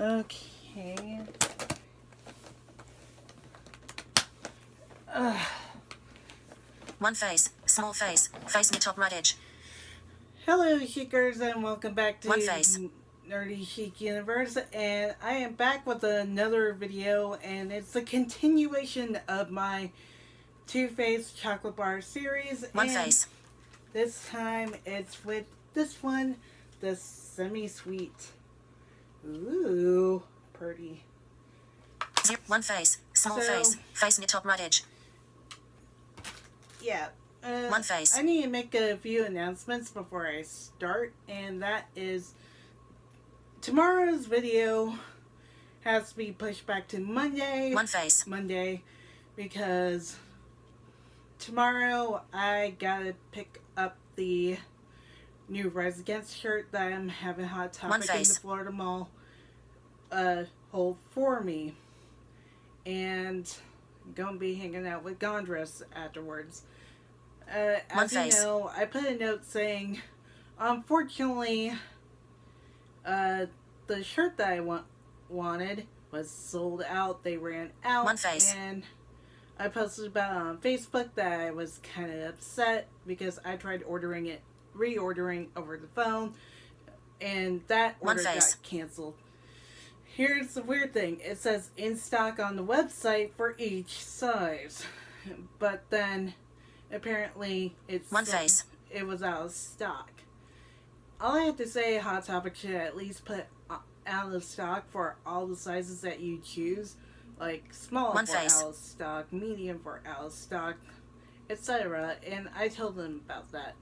Okay. One face, small face, face in the top right edge. Hello, Chickers, and welcome back to One face. Nerdy Chic Universe. And I am back with another video, and it's a continuation of my Two-Face Chocolate Bar series. One and face. This time it's with this one, the Semi-Sweet. Ooh, pretty. One face, small face, face in the top right edge. Yeah. One face. I need to make a few announcements before I start, and that is tomorrow's video has to be pushed back to Monday. One face. Monday, because tomorrow I gotta pick up the new Rise Against shirt that I'm having Hot Topic in the Florida Mall hold for me. And I'm gonna be hanging out with Gondress afterwards. As you know, I put a note saying, unfortunately, the shirt that I wanted was sold out. They ran out. One face. And I posted about it on Facebook that I was kind of upset because I tried reordering over the phone, and that order got canceled. Here's the weird thing. It says in stock on the website for each size. But then apparently it was out of stock. All I have to say, Hot Topic should at least put out of stock for all the sizes that you choose. Like small for out of stock, medium for out of stock, etc. And I told them about that.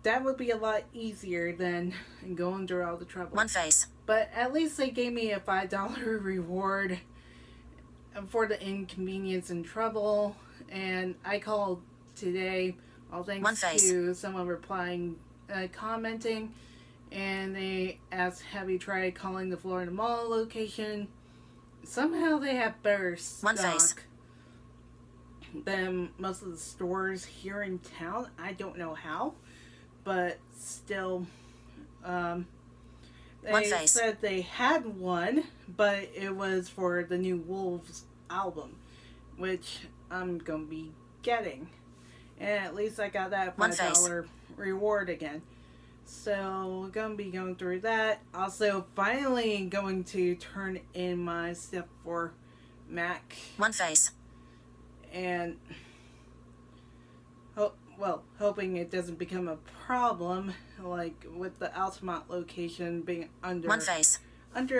That would be a lot easier than going through all the trouble. One face. But at least they gave me a $5 reward for the inconvenience and trouble. And I called today, all thanks to someone replying, commenting. And they asked, have you tried calling the Florida Mall location? Somehow they have better stock than most of the stores here in town. I don't know how. But still, they said they had one, but it was for the new Wolves album, which I'm going to be getting. And at least I got that $5 reward again. So, we're going to be going through that. Also, finally going to turn in my stuff for Mac. One face. And hoping it doesn't become a problem, like with the Altamont location being under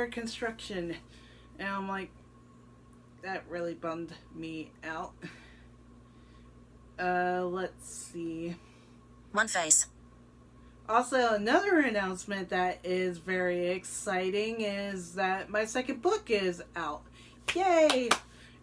construction. And I'm like, that really bummed me out. Let's see. One face. Also, another announcement that is very exciting is that my second book is out. Yay!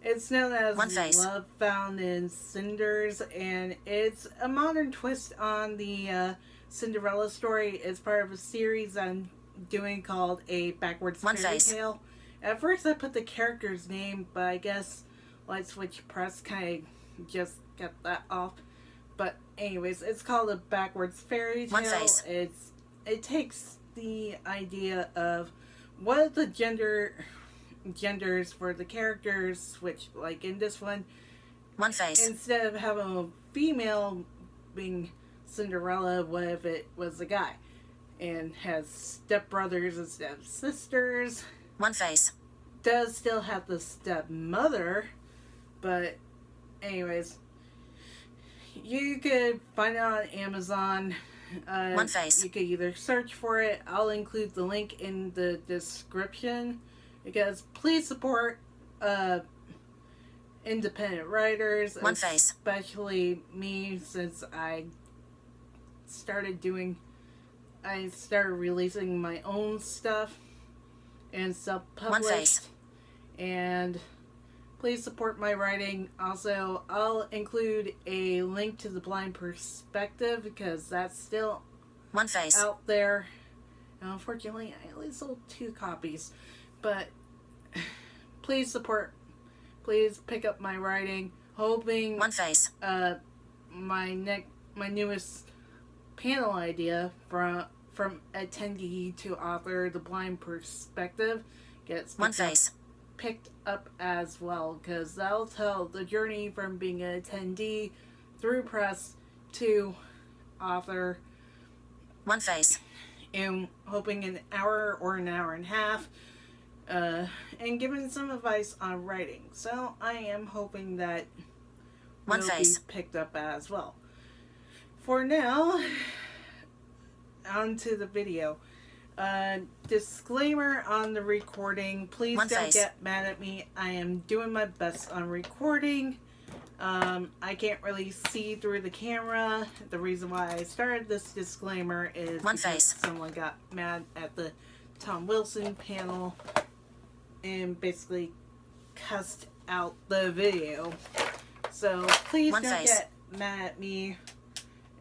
It's known as Love Found in Cinders, and it's a modern twist on the Cinderella story. It's part of a series I'm doing called A Backwards Fairy Tale. At first I put the character's name, but I guess Light Switch Press kind of just got that off. But anyways, it's called A Backwards Fairy Tale. It takes the idea of what the genders for the characters, which, like in this one, instead of having a female being Cinderella, what if it was a guy and has stepbrothers instead of sisters? One face. Does still have the stepmother, but anyways, you could find it on Amazon. One face. You could either search for it. I'll include the link in the description. Because please support independent writers, especially me, since I started releasing my own stuff and self-published. And please support my writing. Also, I'll include a link to the Blind Perspective because that's still out there. And unfortunately, I only sold 2 copies. But please pick up my writing. Hoping my newest panel idea from attendee to author, the blind perspective gets One face. picked up as well, because that'll tell the journey from being an attendee through press to author. One face. And hoping an hour or an hour and a half, and giving some advice on writing. So I am hoping that One will face. be picked up as well. For now, on to the video. Disclaimer on the recording. Please One don't face. get mad at me. I am doing my best on recording. I can't really see through the camera. The reason why I started this disclaimer is One because face. someone got mad at the Tom Wilson panel and basically cussed out the video. So please One don't face. get mad at me,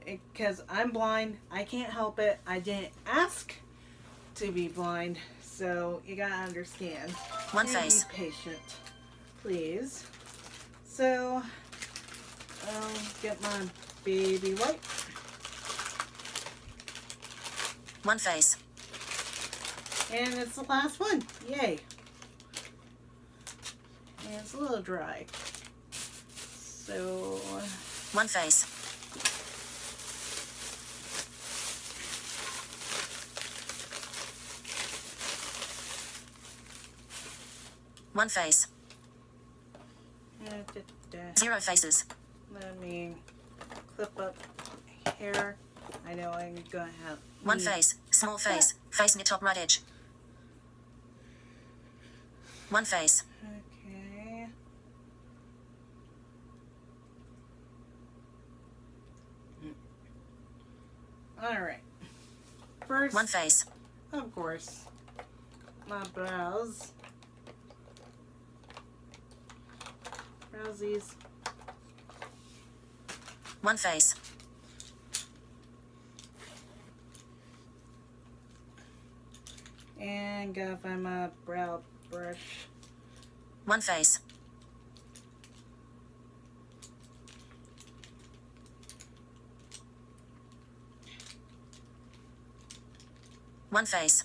because I'm blind. I can't help it. I didn't ask to be blind, so you gotta understand. One And face. be patient, please. So I'll get my baby wipe. One face. And it's the last one. Yay. And it's a little dry. So One face. One face. Zero faces. Let me clip up hair. I know I'm gonna have One face. Small face. Face near top right edge. One face. Okay. Alright. First, One face. of course, my brows. Browsies. One face. And gotta find my brow brush. One face. One face.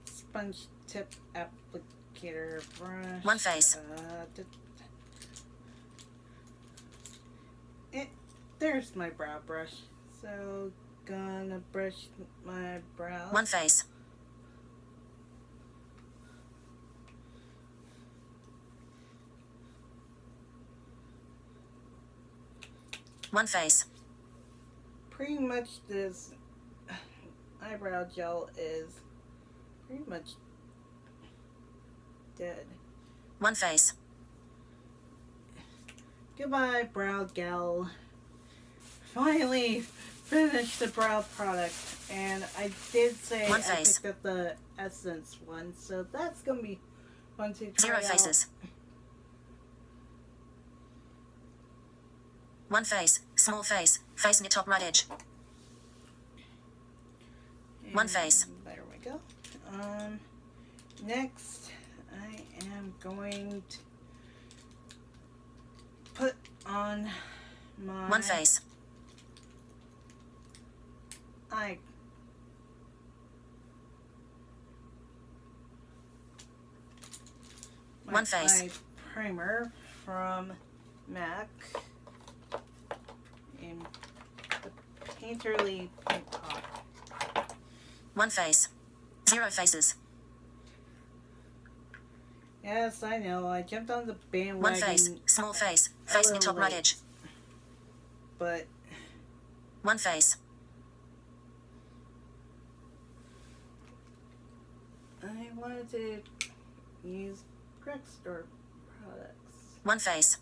Sponge tip applicator brush. One face. There's my brow brush. So, gonna brush my brows. One face. One face. Pretty much this eyebrow gel is pretty much dead. One face. Goodbye, brow gel. Finally finished the brow product, and I did say One I face. picked up the Essence one, so that's gonna be fun to try Zero out. faces. One face. Small face. Face near top right edge. One face. And there we go. Next, I am going to put on my One face. eye. My One face. eye primer from MAC in the Painterly Paint Pot. One face. Zero faces. Yes, I know. I jumped on the bandwagon. One face. Small face. Face near top right edge. But One face. I wanted to use drugstore products. One face.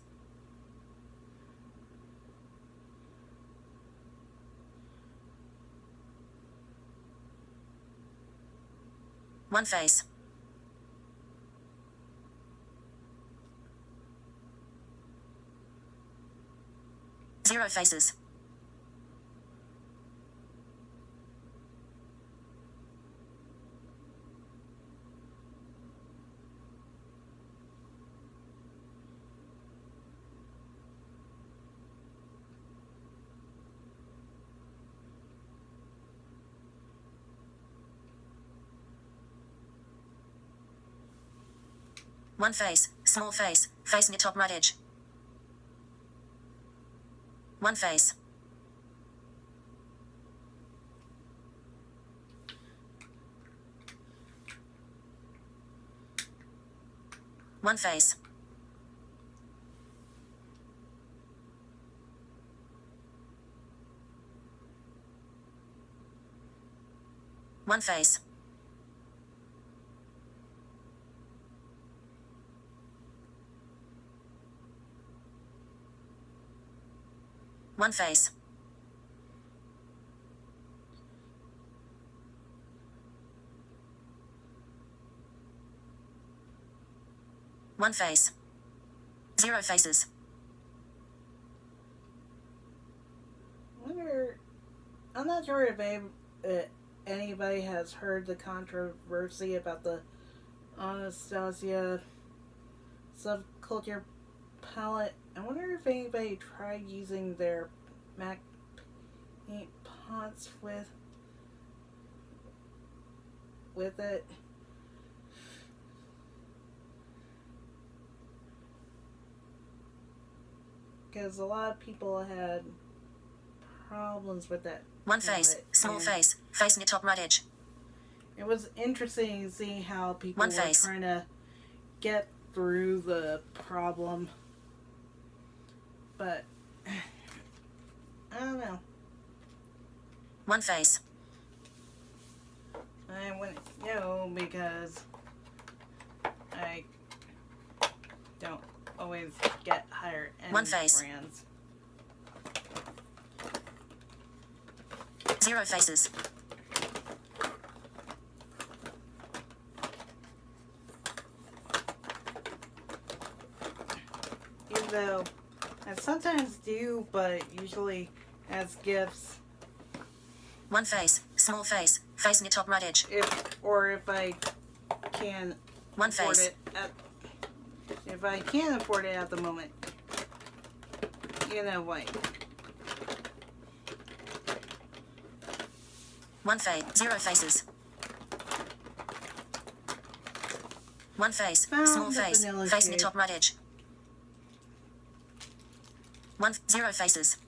One face. Zero faces. One face, small face, face near top right edge. One face. One face. One face. One face. One face. Zero faces. I'm not sure if anybody has heard the controversy about the Anastasia subculture palette. I wonder if anybody tried using their MAC paint pots with it. Because a lot of people had problems with that. One face, small face, face near top right edge. It was interesting to see how people were trying to get through the problem. But I don't know. One face. I wouldn't know because I don't always get higher end brands. Zero faces. Even though I sometimes do, but usually as gifts. One face, small face, face near top right edge. If I can One afford face. it if I can't afford it at the moment. You know what? One face, zero faces. One face, small face, face near top right edge. Zero faces.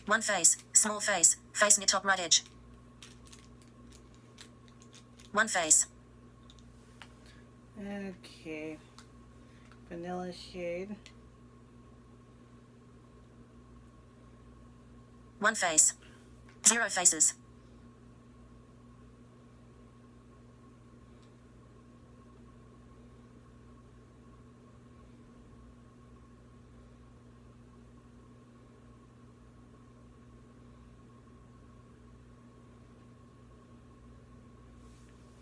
One face, small face, face near top right edge. One face. Okay. Vanilla shade. One face. Zero faces.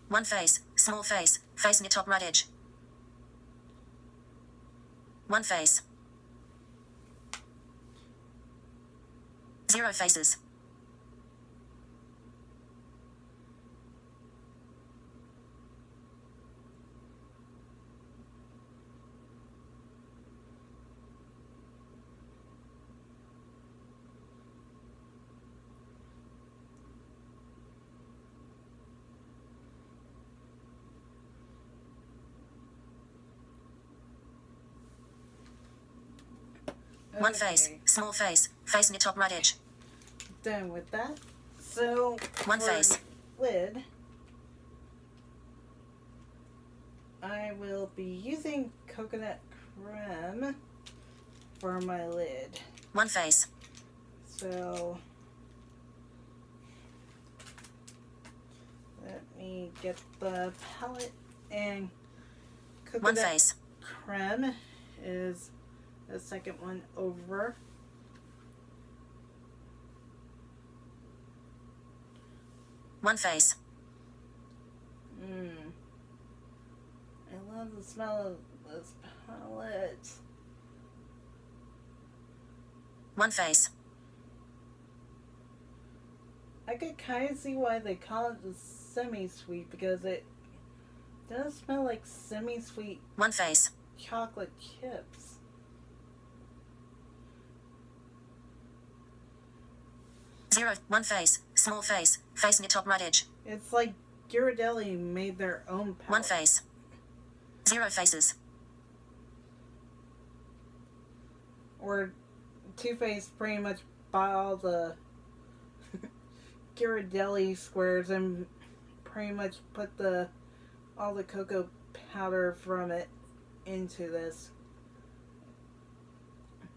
One face, small face, face near top right edge. One face. Zero faces. One face, small face, face near top right edge. Done with that. So one face. Lid, I will be using coconut creme for my lid. One face. So let me get the palette, and coconut one face. creme is the second one over. One face. I love the smell of this palette. One face. I could kind of see why they call it the semi-sweet, because it does smell like semi-sweet one face. chocolate chips. 0. 1 face. Small face. Face near top right edge. It's like Ghirardelli made their own palette. 1 face. 0 faces. Or Too Faced pretty much bought all the Ghirardelli squares and pretty much put all the cocoa powder from it into this.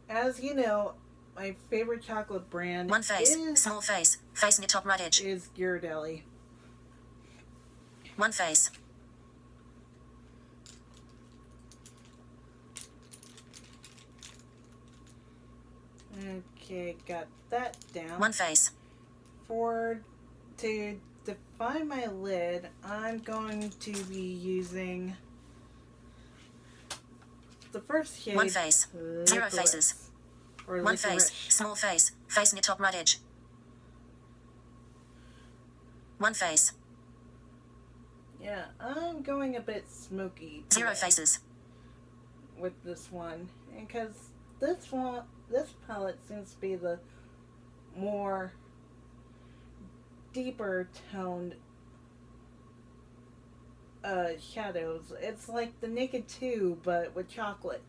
As you know, my favorite chocolate brand 1 face. Small face. Face near top right edge. is Ghirardelli. 1 face. Okay, got that down. 1 face. To define my lid, I'm going to be using the first shade. 1 face. 0 Licorice, faces. or 1 face. Licorice. Small face. Face near top right edge. 1 face. Yeah, I'm going a bit smoky 0 today faces. with this one, because this palette seems to be the more deeper toned shadows. It's like the Naked 2, but with chocolate,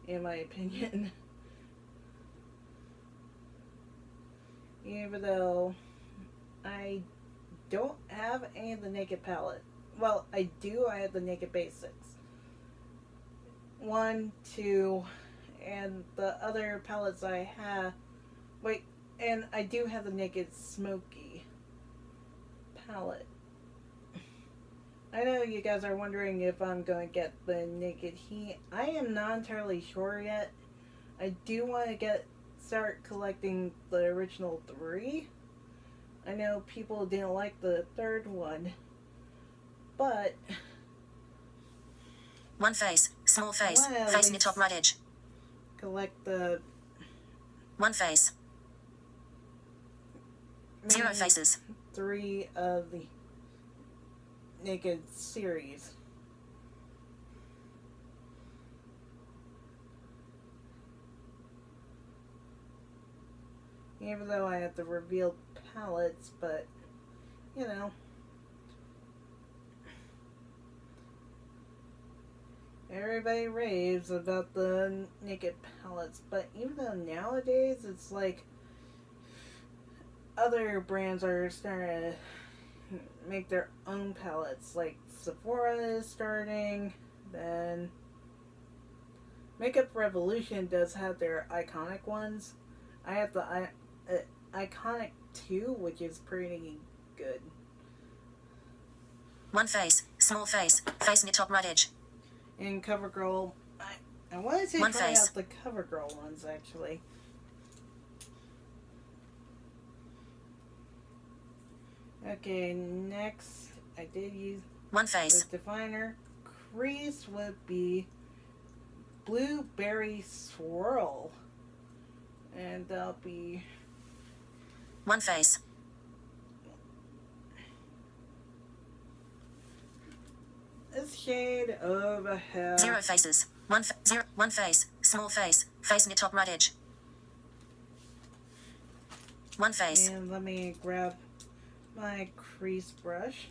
in my opinion. Even though I don't have any of the Naked palette. Well, I do. I have the Naked Basics. 1, 2, and the other palettes I have. Wait, and I do have the Naked Smoky palette. I know you guys are wondering if I'm going to get the Naked Heat. I am not entirely sure yet. I do want to start collecting the original 3. I know people didn't like the third one, but 1 face. Small face. Well, Face near top right edge. collect the 1 face. 0 maybe faces. 3 of the Naked series. Even though I have the revealed palettes, but you know. Everybody raves about the Naked palettes, but even though nowadays it's like other brands are starting to make their own palettes, like Sephora is starting, then Makeup Revolution does have their iconic ones. I have the iconic 2, which is pretty good. 1 face. Small face. Face near top right edge. And CoverGirl, I wanted to 1 try face. out the CoverGirl ones actually. Okay, next I did use 1 face. the definer. Crease would be Blueberry Swirl, and that'll be 1 face. this shade of a hell. 0 faces. 1 face. Small face. Face near top right edge. 1 face. And let me grab my crease brush.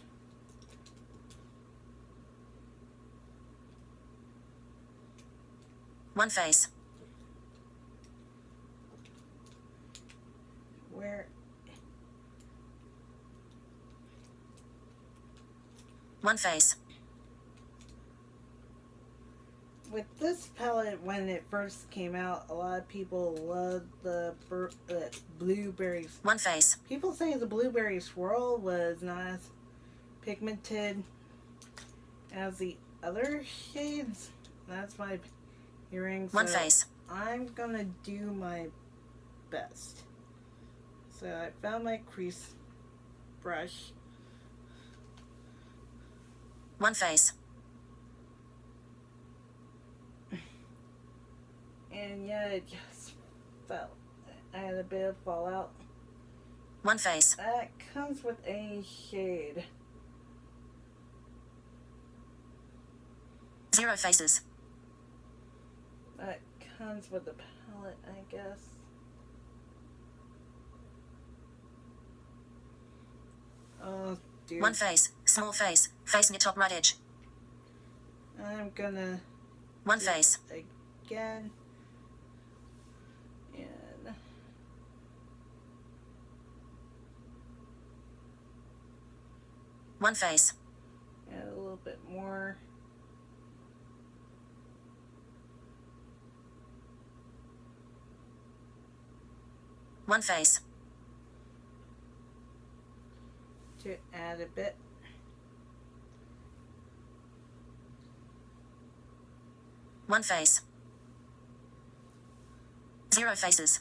One face. Where 1 face. with this palette, when it first came out, a lot of people loved the blueberries. 1 face. People say the blueberry swirl was not as pigmented as the other shades. That's my hearing. 1 face. I'm gonna do my best. So I found my crease brush. 1 face. And yeah, it just fell. I had a bit of fallout. 1 face. That comes with any shade. 0 faces. That comes with the palette, I guess. Oh, dear. One face, small face, face near top right edge. I'm gonna... One face. Again. And... One face. And a little bit more. One face. To add a bit. One face. 0 faces.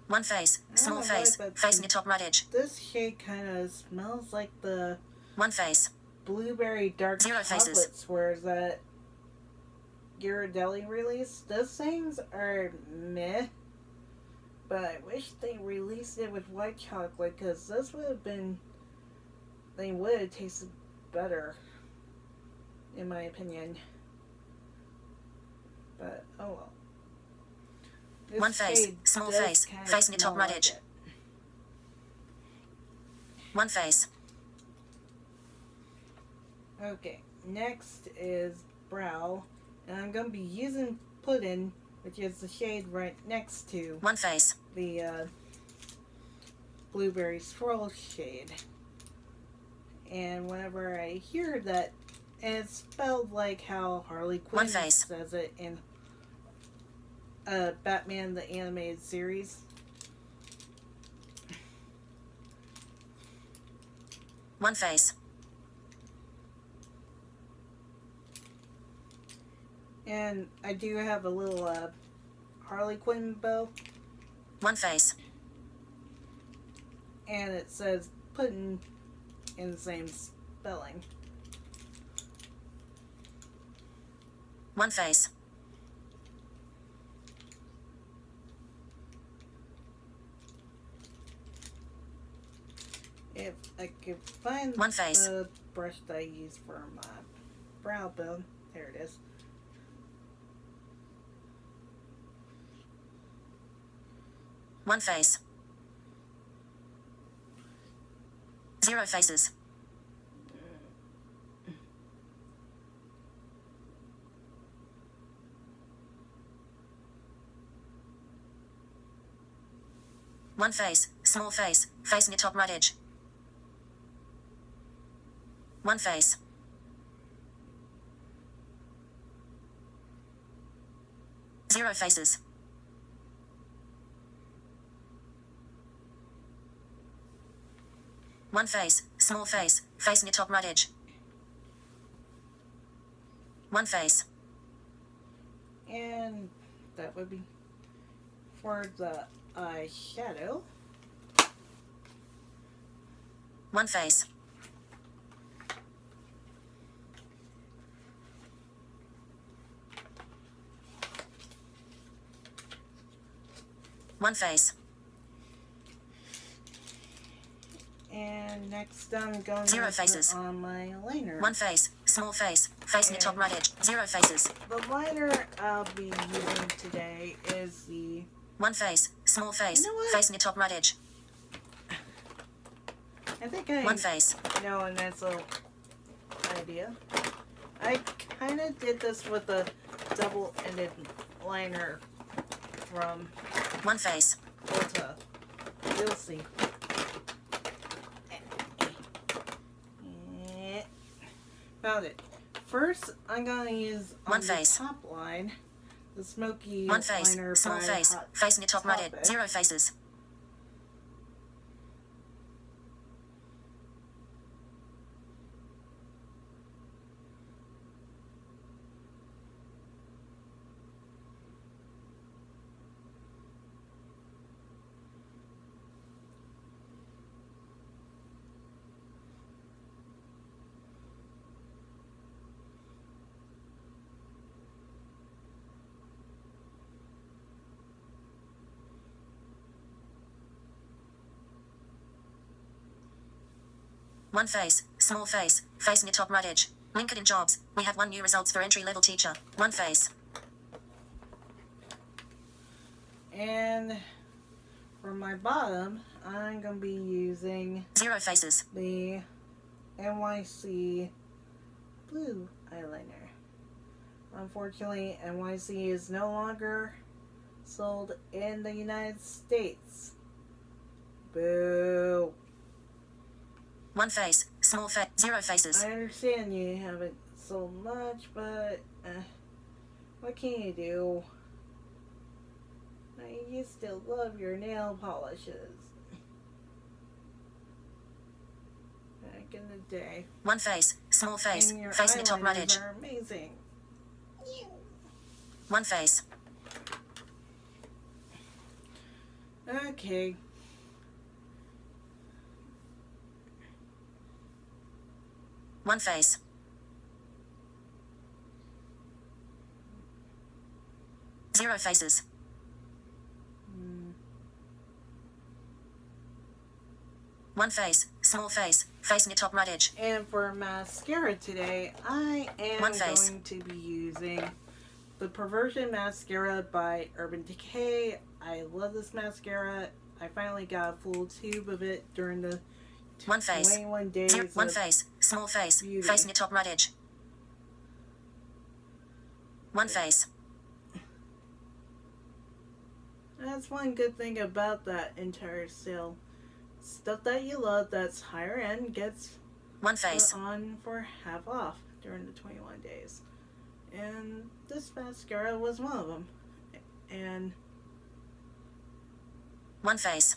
One face, small face, face near top right edge. This shade kind of smells like the one face. Blueberry dark 0 chocolates, faces. whereas that Ghirardelli release. Those things are meh, but I wish they released it with white chocolate, because this would have been, they would have tasted better, in my opinion. But, oh well. This one face, small face, face near top right edge. One face. Okay, next is brow, and I'm going to be using Puddin', which is the shade right next to one face. The blueberry swirl shade. And whenever I hear that, and it's spelled like how Harley Quinn says it in Batman the Animated Series. One face. And I do have a little Harley Quinn bow. One face. And it says Puddin' in the same spelling. One face. If I could find one face. The brush that I use for my brow bone. There it is. One face. 0 faces. One face, small face, face near top right edge. One face. Zero faces. One face, small face, face near top right edge. One face. And that would be for the eyeshadow. One face. One face. And next I'm going 0 faces. On my liner. One face, small face, face near top right edge. 0 faces. The liner I'll be using today is the... One face, small face, face near top right edge. I think I one face. know a nice little idea. I kind of did this with a double-ended liner from one face. Ulta. You'll see. Found it. First, I'm going to use on one the face. Top line the smoky one face, liner small by face, Hot face near top right Topic. edge. 0 faces. One face, small face, face near top right edge. LinkedIn jobs. We have 1 new results for entry-level teacher. One face. And for my bottom, I'm going to be using 0 faces. the NYC blue eyeliner. Unfortunately, NYC is no longer sold in the United States. Boo. One face, small face, 0 faces. I understand you haven't sold much, but what can you do? I used to love your nail polishes back in the day. One face, small face, And your face near top right eyeliners edge. are amazing. One face. Okay. One face. Zero faces. One face, small face, face near top right edge. And for mascara today, I am One face. going to be using the Perversion Mascara by Urban Decay. I love this mascara. I finally got a full tube of it during the One face. 21 days. One of face, small face, beauty. face near top right edge. One face. That's one good thing about that entire sale. Stuff that you love that's higher end gets One face. put on for half off during the 21 days. And this mascara was one of them. And One face.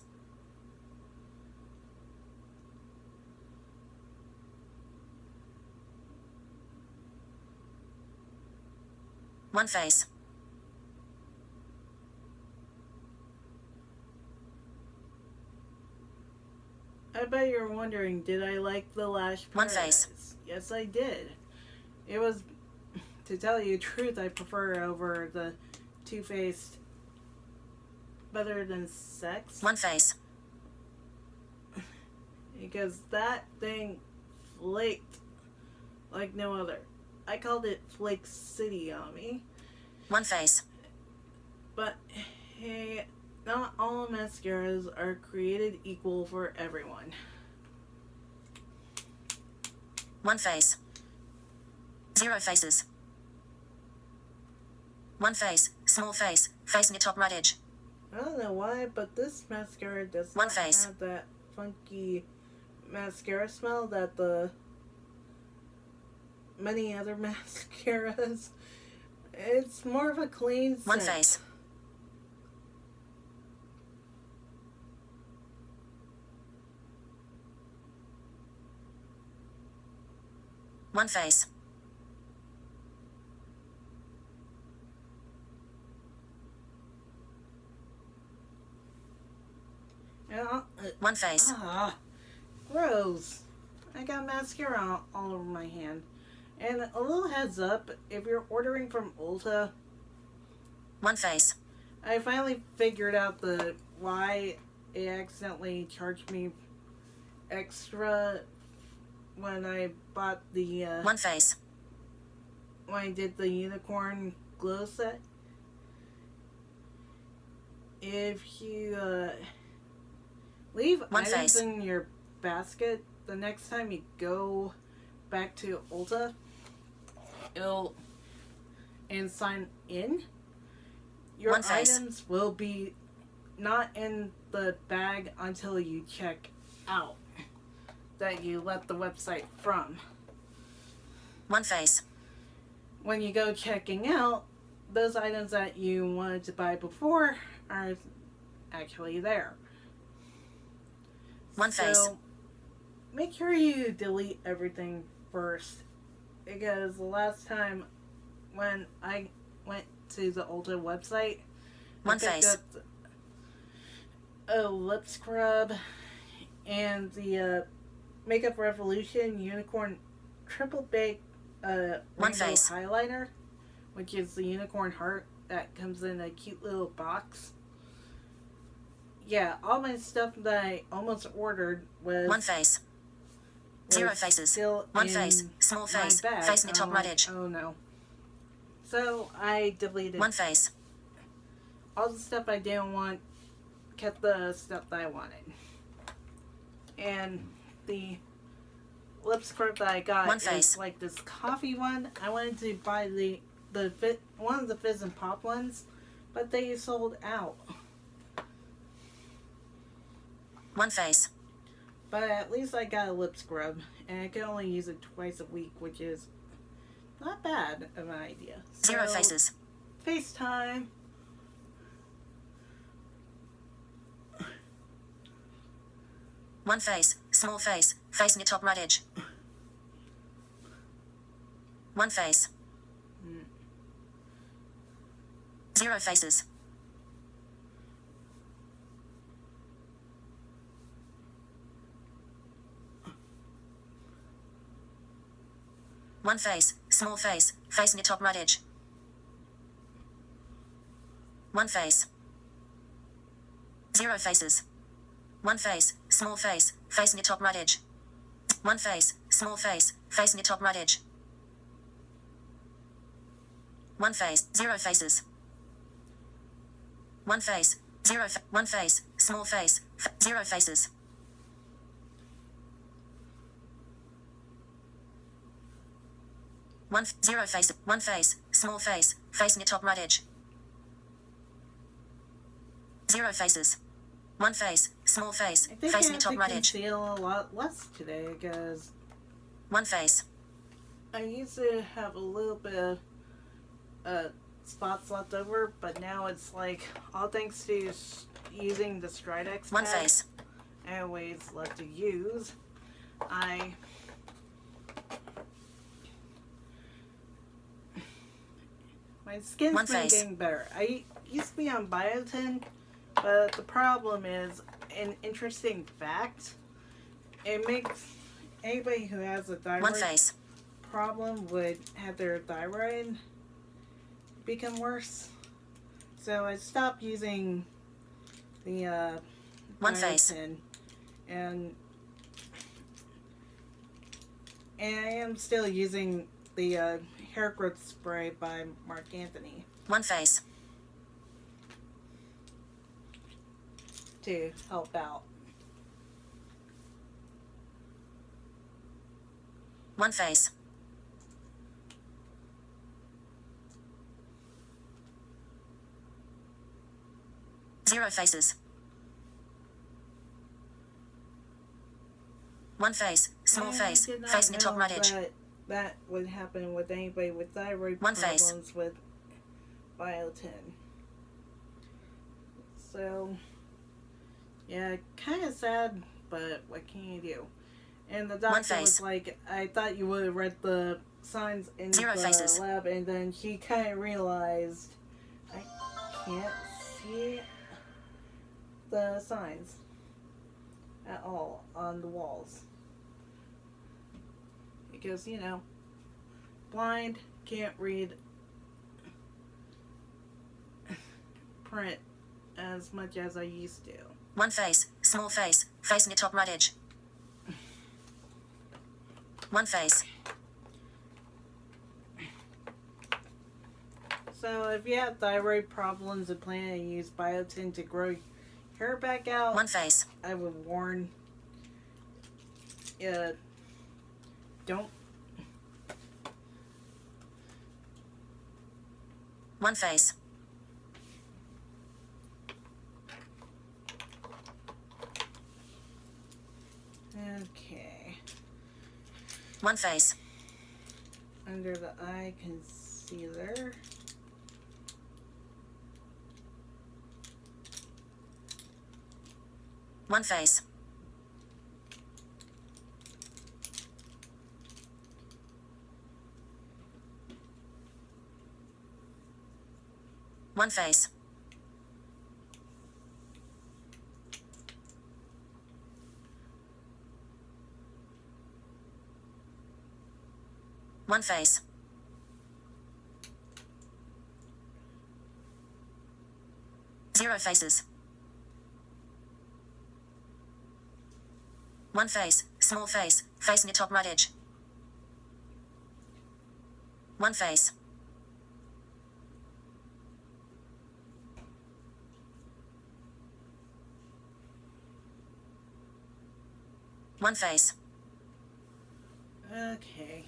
One face. I bet you're wondering, did I like the Lash One Paradise? face. Yes, I did. It was, to tell you the truth, I prefer it over the Too Faced Better Than Sex. One face. Because that thing flaked like no other. I called it Flake City on me. One face. But hey, not all mascaras are created equal for everyone. One face. Zero faces. One face, small face, face near top right edge. I don't know why, but this mascara does One not face. have that funky mascara smell that the many other mascaras. It's more of a clean scent. One face. One face. Yeah, One face. gross. I got mascara all over my hand. And a little heads up, if you're ordering from Ulta, One face. I finally figured out why it accidentally charged me extra when I bought the One face. when I did the unicorn glow set. If you leave One items face. in your basket, the next time you go back to Ulta, and sign in, your One face. items will be not in the bag until you check out that you left the website from. One face. When you go checking out, those items that you wanted to buy before are actually there. One face. So make sure you delete everything first, because the last time when I went to the Ulta website, One I picked face. up a lip scrub and the Makeup Revolution Unicorn Triple Bake One Rainbow face. Highlighter, which is the unicorn heart that comes in a cute little box. Yeah, all my stuff that I almost ordered was One face. Zero faces. Still One in face. Small my face. bag. Face near top I'm right like, edge. oh no. So I deleted One face. all the stuff I didn't want, kept the stuff that I wanted. And the lip scrub that I got One face. is like this coffee one. I wanted to buy one of the Fizz and Pop ones, but they sold out. One face. But at least I got a lip scrub, and I can only use it twice a week, which is not bad of an idea. Zero faces. FaceTime. One face. Small face. Face near top right edge. One face. Zero faces. One face. Small face. Face near top right edge. One face. Zero faces. One face. Small face. Face near top right edge. One face. Small face. Face near top right edge. One face. Zero faces. One face. One face. Small face. Zero faces. Zero face. One face. Small face. Face near top right edge. Zero faces. One face. Small face. I think Face I near have top to right edge. conceal a lot less today because One face. I used to have a little bit of spots left over, but now it's like all thanks to using the Stridex One pad face. I always love to use. My skin's One been face. getting better. I used to be on biotin, but the problem is, an interesting fact, it makes anybody who has a One thyroid face. problem would have their thyroid become worse. So I stopped using the One face. biotin, and I am still using the hair growth spray by Mark Anthony One face. to help out. One face. Zero faces. One face. Small And face. I did not Face near top know right edge. that would happen with anybody with thyroid One face. problems with biotin. So, yeah, kind of sad, but what can you do? And the doctor face. was like, I thought you would have read the signs in Zero the faces. lab, and then he kind of realized, I can't see the signs at all on the walls. Because, you know, blind, can't read print as much as I used to. One face. Small face. Face near top right edge. One face. So if you have thyroid problems and plan to use biotin to grow hair back out, One face. I would warn you, don't. One face. Okay. One face. Under the eye concealer. One face. One face. One face. Zero faces. One face. Small face. face near top right edge. One face. One face. Okay.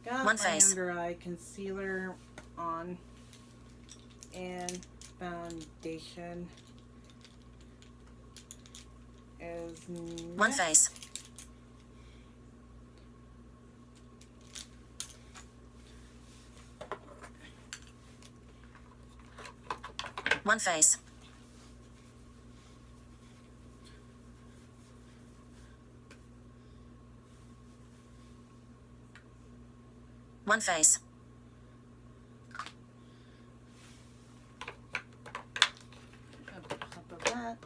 Got One my face. under eye concealer on and foundation is one face. One face. One face. Up top of that.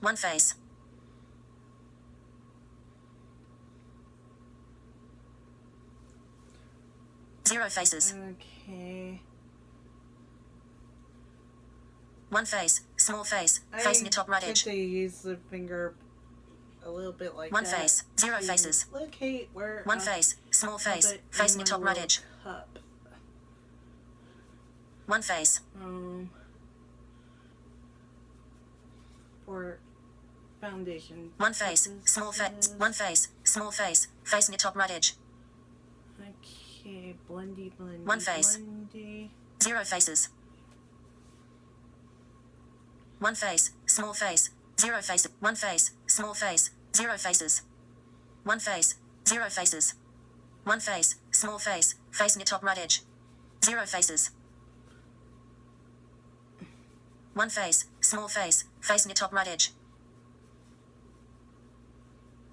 One face. Zero faces. Okay. One face. Small face. Face near top right edge. I use the finger a little bit like One that. face. Zero faces. Locate where One face. Small face. Face near top right edge. Cup. One face. For foundation. One face. Small face. One face. Small face. Face near top right edge. Okay. Blendy, blendy. One face. Blendy. Zero faces. One face. Small face. Zero faces. One face. Small face. Zero faces. One face. Zero faces. One face. Small face. Face near top right edge. Zero faces. One face. Small face. Face near top right edge.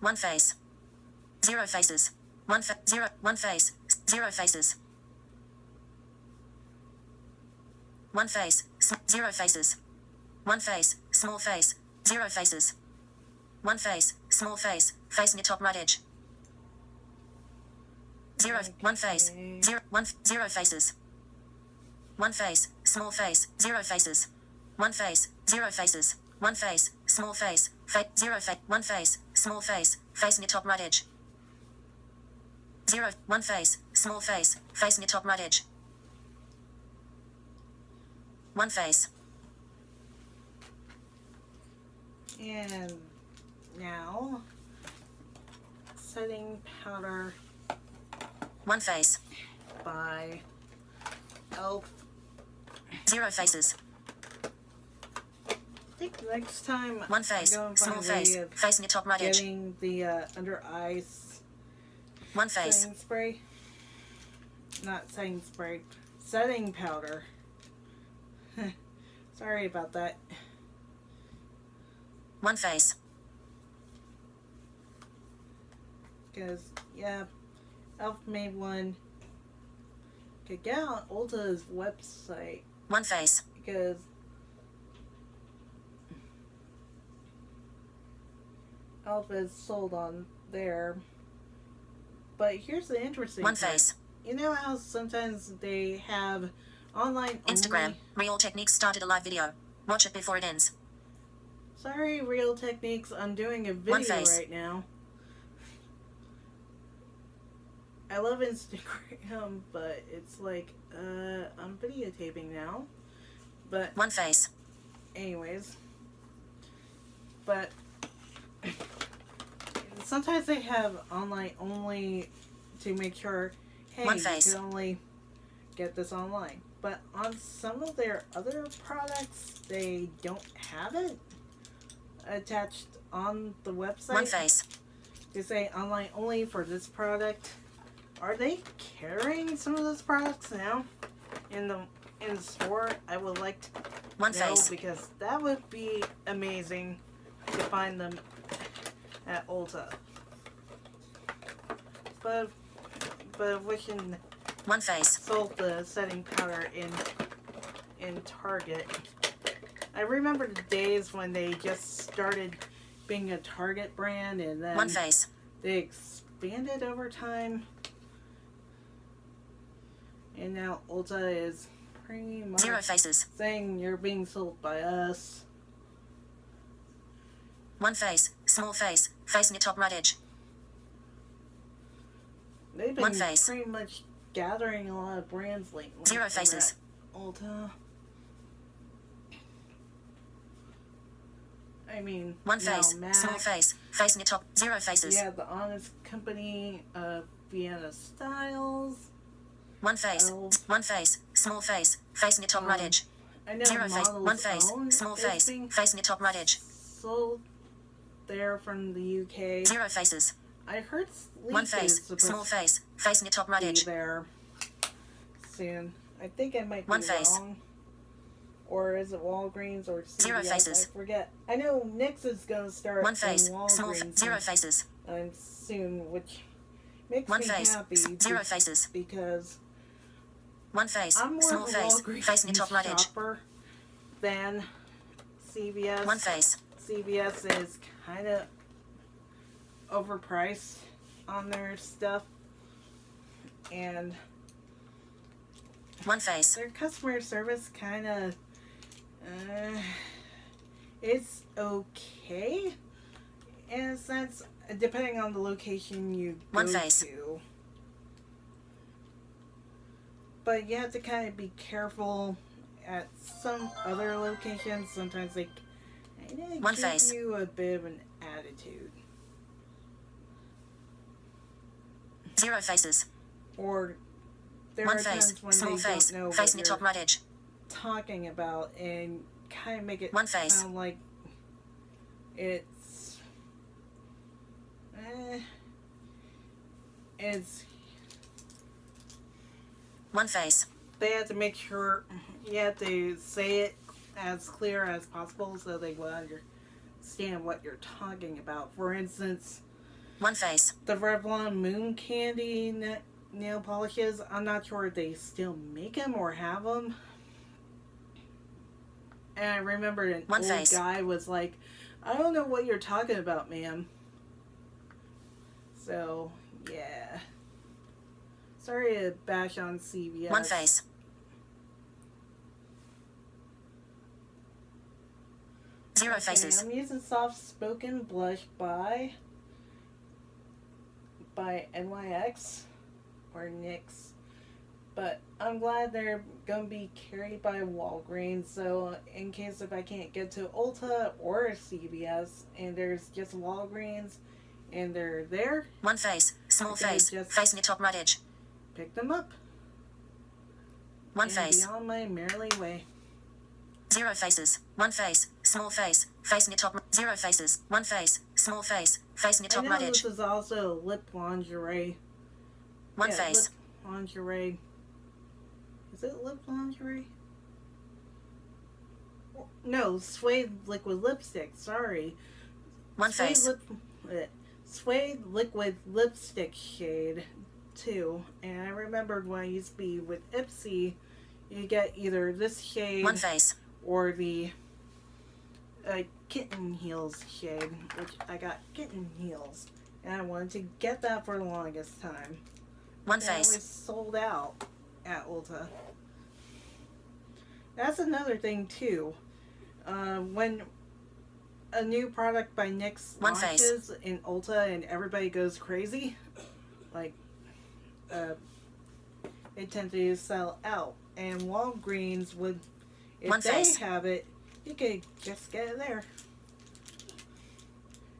One face. Zero faces. One face. Zero faces. One face. Zero faces. One face. Small face. Zero faces. One face. Small face. Face near top right edge. Zero. One face. Zero faces. One face. Small face. Zero faces. One face. Zero faces. One face. Small face. Zero face. One face. Small face. Face near top right edge. Zero. One face. Small face. Face near top right edge. One face. And now, setting powder One face. by Elf. Zero faces. I think next time One face. I'm going to Small find a way face. of Face near top right edge. getting the under eyes One face. setting spray. Not setting spray. Setting powder. Sorry about that. One face. Because, yeah, Elf made one. Okay, get on Ulta's website. One face. Because Elf is sold on there. But here's the interesting One part. face. You know how sometimes they have online Instagram. only? Real Techniques started a live video. Watch it before it ends. Sorry, Real Techniques, I'm doing a One video face. right now. I love Instagram, but it's like, I'm videotaping now. But One face. anyways. But sometimes they have online only to make sure, hey, One you face. can only get this online. But on some of their other products, they don't have it attached on the website. One face. They say online only for this product. Are they carrying some of those products now in the store? I would like to One know, face. because that would be amazing to find them at Ulta. But wishing One face. sold the setting powder in Target. I remember the days when they just started being a Target brand, and then One face. they expanded over time. And now Ulta is pretty much 0 faces. saying you're being sold by us. 1 face. Small face. Face near top right edge. They've been 1 face. pretty much gathering a lot of brands lately. 0 faces. Ulta. I mean, 1 face. Mac. Small face. Face near top. 0 faces. Yeah, the Honest Company, Vienna Styles. 1 face. Elf. 1 face. Small face. Face near top right edge. I know 0 face. Model's 1 face. Own Small is face. being Face near top right edge. sold there from the UK. 0 faces. I heard Sleek 1 is face. supposed Small face. Face near top right to be edge. there soon. I think I might be 1 face. wrong. Or is it Walgreens or CVS? 0 faces. I forget. I know NYX is going to start 1 face. in Small Walgreens 0 faces. soon, which makes 1 me face. happy 0 faces. because 1 face. I'm more Small of a face. Walgreens Face near top right edge. shopper than CVS. 1 face. CVS is kind of overpriced on their stuff, and 1 face. their customer service kind of it's okay in a sense, depending on the location you go 1 face. to. But you have to kind of be careful at some other locations. Sometimes they kind 1 of face. give you a bit of an attitude. 0 faces. Or there 1 are face. times when Small they face. don't know Face what near you're top right edge. talking about and kind of make it 1 face. sound like it's it's 1 face. they have to make sure you have to say it as clear as possible so they will understand what you're talking about. For instance, 1 face. the Revlon Moon Candy nail polishes, I'm not sure if they still make them or have them. And I remember an 1 old face. guy was like, I don't know what you're talking about, ma'am. So, yeah. Sorry to bash on CVS. 1 face. 0 faces. I'm using Soft Spoken Blush by NYX or NYX. But I'm glad they're going to be carried by Walgreens. So in case if I can't get to Ulta or CVS and there's just Walgreens and they're there, 1 face. Small Okay, face. just- Face near top right edge. pick them up 1 and face. be on my merrily way. 0 faces. 1 face. Small face. Face near top. 0 faces. 1 face. Small face. Face near I top know right this edge. is also lip lingerie. 1 Yeah, face. Lip lingerie. Is it lip lingerie? No, suede liquid lipstick. Sorry. 1 face. Suede liquid lipstick shade, too. And I remembered when I used to be with Ipsy, you get either this shade 1 face. or the kitten heels shade, which I got kitten heels. And I wanted to get that for the longest time. 1 And it was face. sold out at Ulta. That's another thing too. When a new product by NYX 1 face. launches in Ulta and everybody goes crazy, like they tend to sell out. And Walgreens would, if 1 they face. have it, you could just get it there.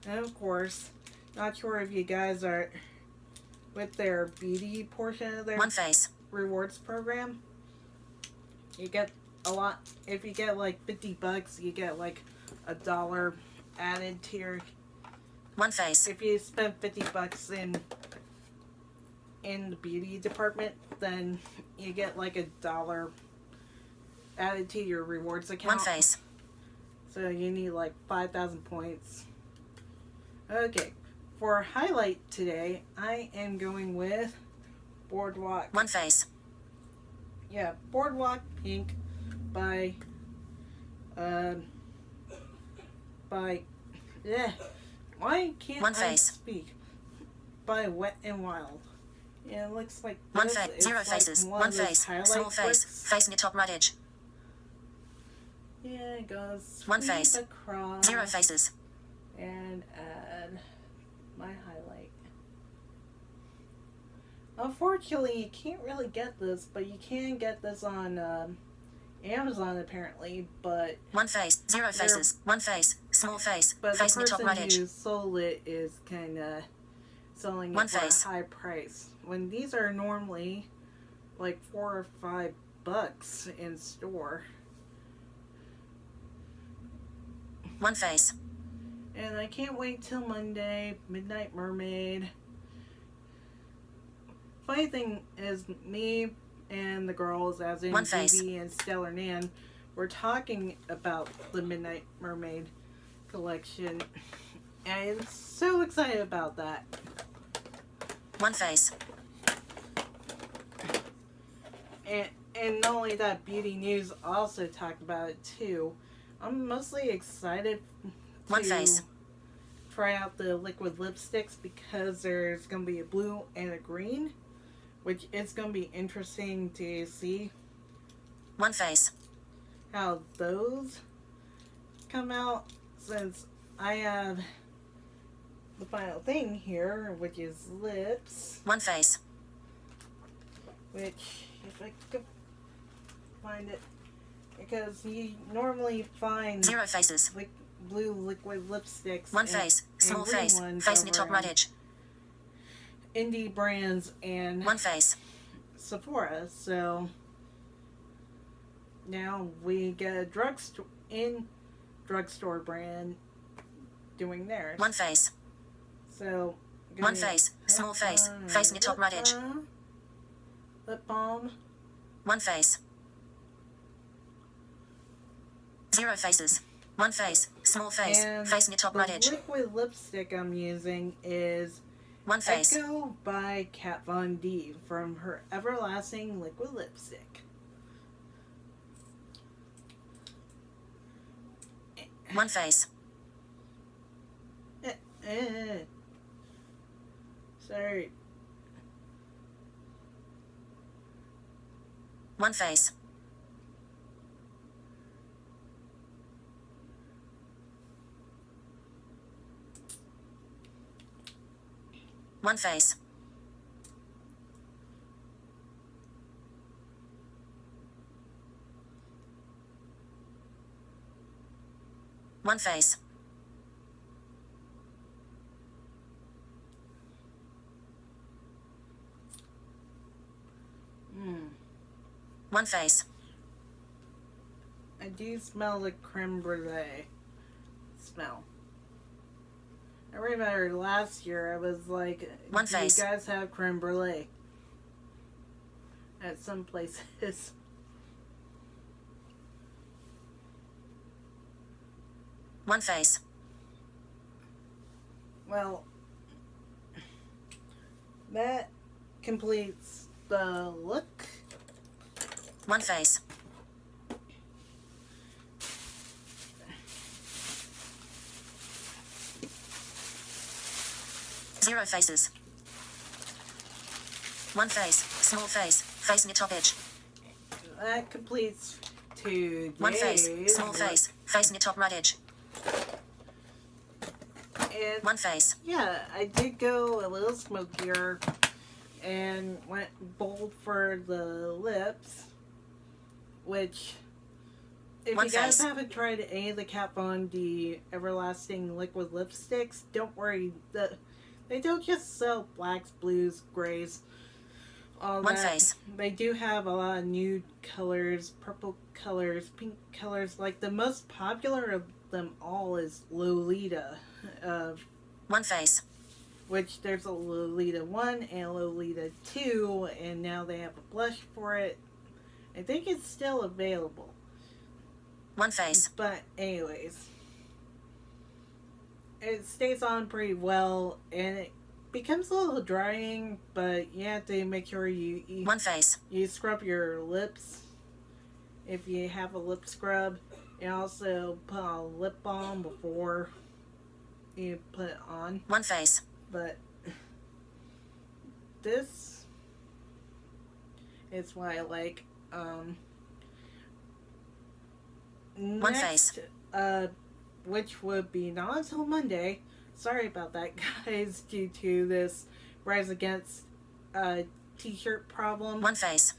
And of course, not sure if you guys are with their beauty portion of their 1 face. rewards program. You get a lot. If you get like $50, you get like $1 added to your. 1 face. If you spend $50 in the beauty department, then you get like $1 added to your rewards account. 1 face. So you need like 5,000 points. Okay, for highlight today, I am going with Boardwalk. 1 face. Yeah, Boardwalk Pink by yeah. Why can't 1 I face. speak? By Wet and Wild. Yeah, it looks like One this. face, It's zero like faces, one one of those face, highlight small face, bricks. face near top right edge. Yeah, it goes One sweep face, across. zero faces. And add my highlight. Unfortunately, you can't really get this, but you can get this on Amazon apparently. But one face, zero faces, one face, small face, but face the near top person right edge. who sold it is kind of selling it One for face. a high price. When these are normally like $4 or $5 in store. One face. And I can't wait till Monday, Midnight Mermaid. Funny thing is, me and the girls, as in One face. Phoebe and Stellar Nan, were talking about the Midnight Mermaid collection. And I'm so excited about that. One face. And not only that, Beauty News also talked about it too. I'm mostly excited One to face. try out the liquid lipsticks because there's going to be a blue and a green, which is going to be interesting to see One face. how those come out, since I have the final thing here, which is lips, One face. which, if I could find it, because you normally find Zero faces. blue liquid lipsticks. One face. Small green face. ones Face near over top right in edge. indie brands and One face. Sephora. So now we get a drugstore brand doing theirs. One face. So One face. Small face. Face near top right edge. Lip balm. One face. Zero faces. One face. Small face. And Face near top right edge. the liquid lipstick I'm using is One face. Echo by Kat Von D from her Everlasting Liquid Lipstick. One face. Sorry. One face. One face. One face. One face. I do smell the creme brulee smell. I remember last year I was like, One do face. you guys have creme brulee? At some places. One face. Well, that completes the look. One face. Zero faces. One face. Small face. Face near top edge. That completes today's One face. Small look. face. Face near top right edge. And One face. yeah, I did go a little smokier and went bold for the lips, which, if One you guys face. haven't tried any of the Kat Von D Everlasting Liquid Lipsticks, don't worry. They don't just sell blacks, blues, grays, all One that. face. They do have a lot of nude colors, purple colors, pink colors. Like, the most popular of them all is Lolita. One face. Which there's a Lolita 1 and Lolita 2, and now they have a blush for it. I think it's still available. One face. But anyways, it stays on pretty well, and it becomes a little drying, but you have to make sure you One face. you scrub your lips if you have a lip scrub, and also put on lip balm before you put it on. One face. But this It's what I like. One Next, which would be not until Monday. Sorry about that, guys, due to this Rise Against t-shirt problem. One face.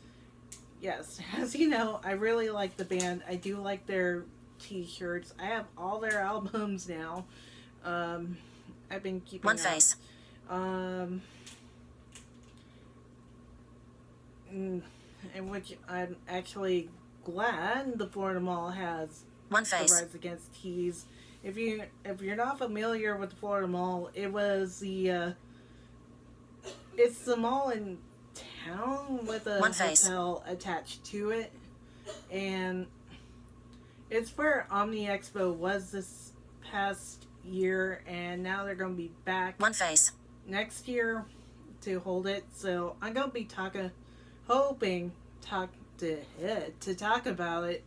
Yes, as you know, I really like the band. I do like their t-shirts. I have all their albums now. I've been keeping One up. face. And which I'm actually glad the Florida Mall has One the face. Rise Against tees. If you're not familiar with the Florida Mall, it was it's the mall in town with a One face. hotel attached to it, and it's where Omni Expo was this past year, and now they're going to be back One face. next year to hold it. So I'm going to be hoping to talk about it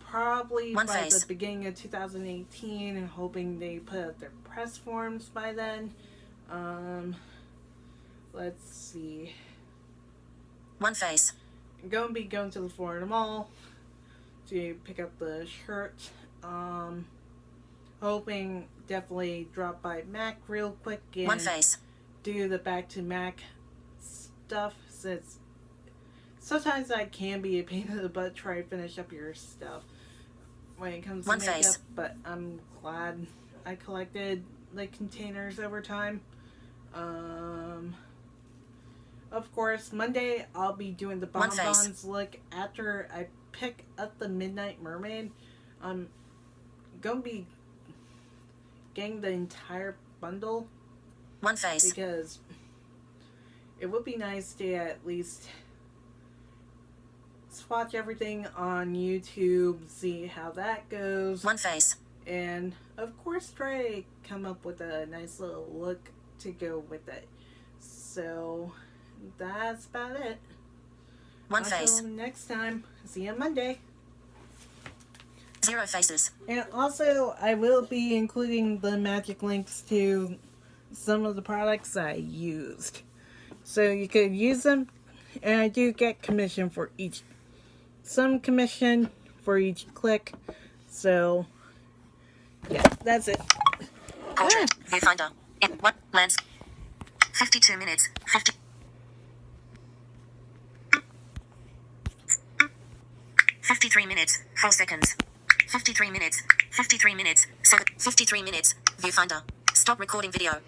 probably One by face. the beginning of 2018, and hoping they put out their press forms by then. Let's see. One face. I'm going to be going to the Florida Mall to pick up the shirt. Hoping definitely drop by Mac real quick and One face. do the back to Mac stuff, since sometimes I can be a pain in the butt trying to finish up your stuff when it comes to One makeup, face. but I'm glad I collected the containers over time. Of course, Monday I'll be doing the One face. bonbons look after I pick up the Midnight Mermaid. I'm gonna be getting the entire bundle One face. because it would be nice to at least watch everything on YouTube, see how that goes, One face. and of course try to come up with a nice little look to go with it. So that's about it. One Until face. next time, see you Monday. Zero faces. And also, I will be including the magic links to some of the products I used. So you could use them, and I do get commission for some commission for each click. So, yeah, that's it. Portrait. Viewfinder. In what? Lens. 52 minutes. 53 minutes. 4 seconds. 53 minutes. 53 minutes. 53 minutes. Viewfinder. Stop recording video.